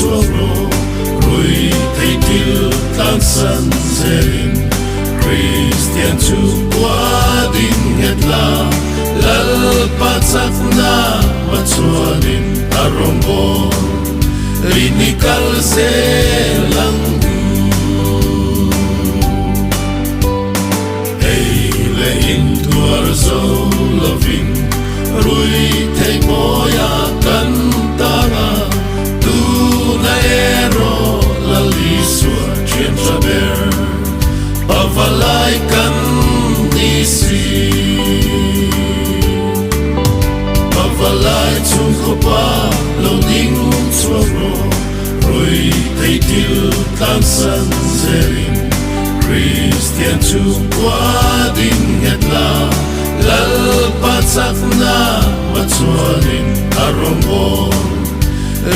suaro rui thei til tan san zerin Christian chu qua din het la lal patsak na machuanin arombo linikal se lang le in tuar zo loving rui thei moya cantara tu na ero la lisua chen traber pavalai kan nisi pavalai chung khopa lo ding suaro rui thei til tan san zerin Christian chu qua din het la lal patsak na machuanin arombo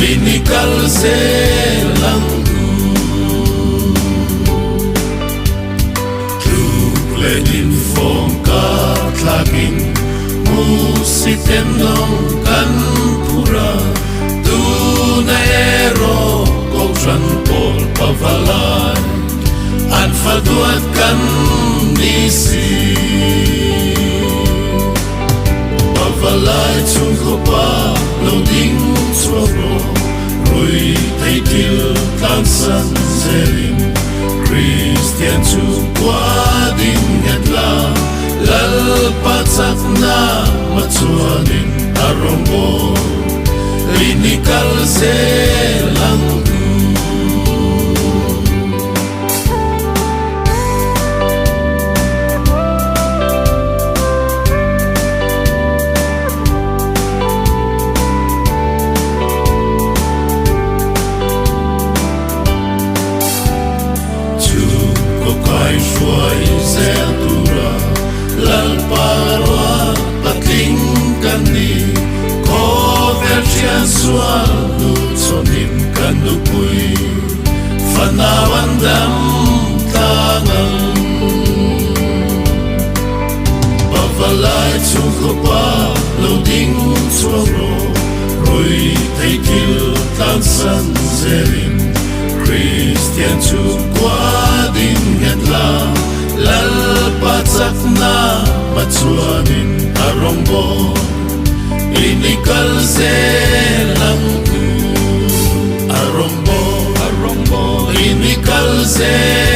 linikal se lang le din phong ka tlagin musiten nong kan pura tu na ero go tran pol pavalai an faduat kan nisi pavalai chung khopa lo ding suaro rui thei til tan san zerin Christian chu qua din het la lal patsak na machuanin arombo linikal se lang Shuai zerdura lal parwa patling kani ko vergia sual nu sonim kanu pui fanawandam tangal pavalai chukhopa loading suaro rui thei til tan san zerin Christian chu qua din het la lal patsak na machuanin arombo linikal se lang arombo linikal se